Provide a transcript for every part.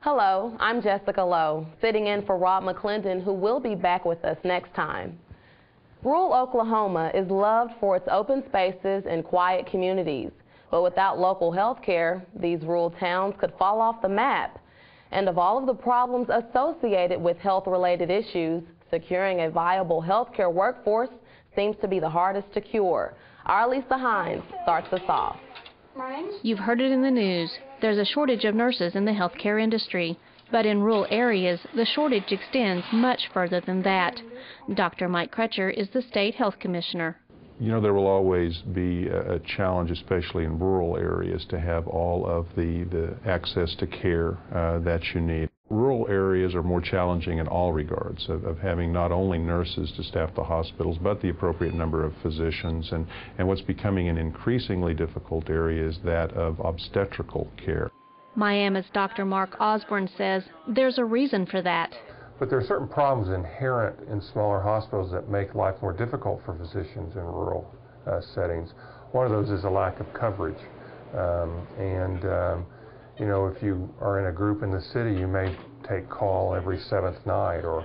Hello, I'm Jessica Lowe, sitting in for Rob McClendon, who will be back with us next time. Rural Oklahoma is loved for its open spaces and quiet communities, but without local health care, these rural towns could fall off the map. And of all of the problems associated with health-related issues, securing a viable health care workforce seems to be the hardest to cure. Our Lisa Hines starts us off. You've heard it in the news. There's a shortage of nurses in the healthcare industry, but in rural areas, the shortage extends much further than that. Dr. Mike Crutcher is the state health commissioner. You know, there will always be a challenge, especially in rural areas, to have all of the access to care that you need. Rural areas are more challenging in all regards, of having not only nurses to staff the hospitals, but the appropriate number of physicians. And what's becoming an increasingly difficult area is that of obstetrical care. Miami's Dr. Mark Osborne says there's a reason for that. But there are certain problems inherent in smaller hospitals that make life more difficult for physicians in rural settings. One of those is a lack of coverage. You know, if you are in a group in the city, you may take call every 7th night, or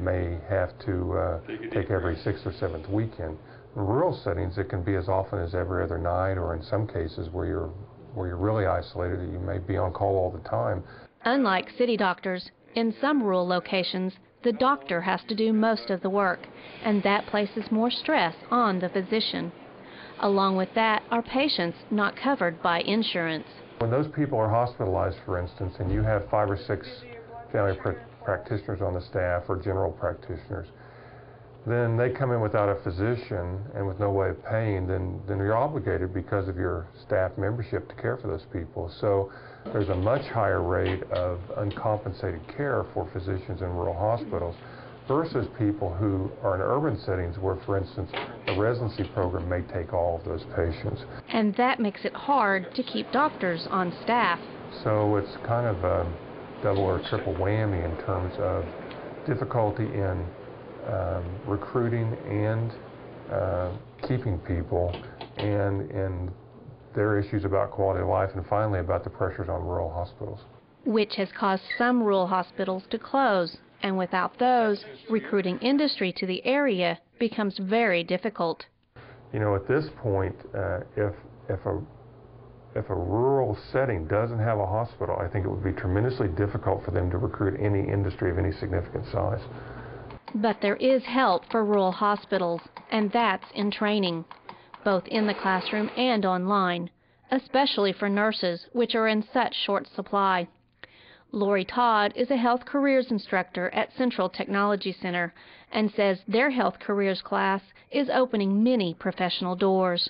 may have to take every 6th or 7th weekend. In rural settings, it can be as often as every other night, or in some cases where you're really isolated, you may be on call all the time. Unlike city doctors, in some rural locations, the doctor has to do most of the work, and that places more stress on the physician. Along with that are patients not covered by insurance. When those people are hospitalized, for instance, and you have 5 or 6 family practitioners on the staff, or general practitioners, then they come in without a physician and with no way of paying, then you're obligated because of your staff membership to care for those people. So there's a much higher rate of uncompensated care for physicians in rural hospitals versus people who are in urban settings where, for instance, a residency program may take all of those patients. And that makes it hard to keep doctors on staff. So it's kind of a double or triple whammy in terms of difficulty in recruiting and keeping people, and their issues about quality of life, and finally about the pressures on rural hospitals. Which has caused some rural hospitals to close, and without those, recruiting industry to the area becomes very difficult. You know, at this point, if a rural setting doesn't have a hospital, I think it would be tremendously difficult for them to recruit any industry of any significant size. But there is help for rural hospitals, and that's in training, both in the classroom and online, especially for nurses, which are in such short supply. Lori Todd is a health careers instructor at Central Technology Center and says their health careers class is opening many professional doors.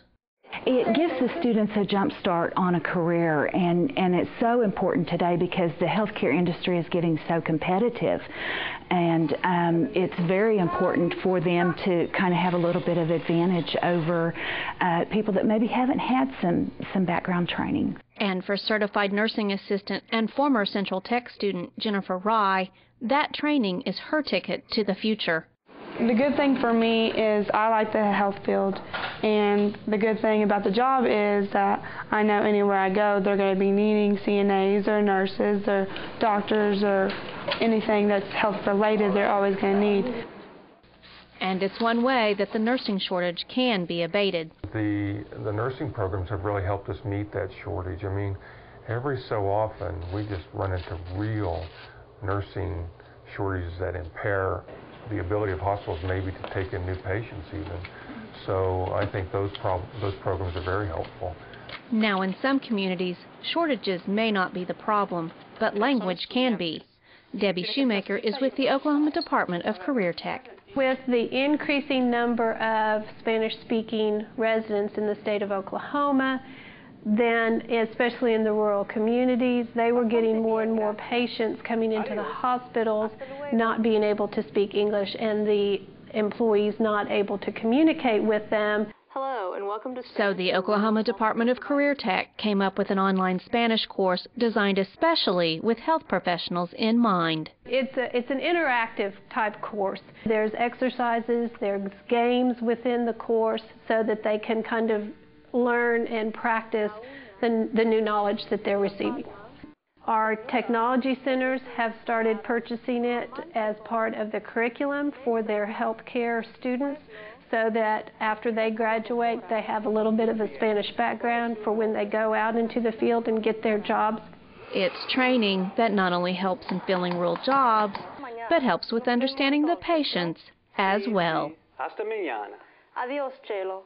It gives the students a jump start on a career, and it's so important today because the healthcare industry is getting so competitive, and it's very important for them to kind of have a little bit of advantage over people that maybe haven't had some background training. And for certified nursing assistant and former Central Tech student Jennifer Rye, that training is her ticket to the future. The good thing for me is I like the health field, and the good thing about the job is that I know anywhere I go they're going to be needing CNAs or nurses or doctors or anything that's health related they're always going to need. And it's one way that the nursing shortage can be abated. The nursing programs have really helped us meet that shortage. I mean, every so often we just run into real nursing shortages that impair the ability of hospitals maybe to take in new patients even. So I think those programs are very helpful. Now in some communities, shortages may not be the problem, but language can be. Debbie Shoemaker is with the Oklahoma Department of Career Tech. With the increasing number of Spanish-speaking residents in the state of Oklahoma, then especially in the rural communities, they were getting more and more patients coming into the hospitals not being able to speak English, and the employees not able to communicate with them. Hello and welcome to So the Oklahoma Department of Career Tech came up with an online Spanish course designed especially with health professionals in mind. It's an interactive type course. There's exercises, there's games within the course so that they can kind of learn and practice the new knowledge that they're receiving. Our technology centers have started purchasing it as part of the curriculum for their healthcare students so that after they graduate, they have a little bit of a Spanish background for when they go out into the field and get their jobs. It's training that not only helps in filling rural jobs, but helps with understanding the patients as well. Hasta mañana. Adiós, Chelo.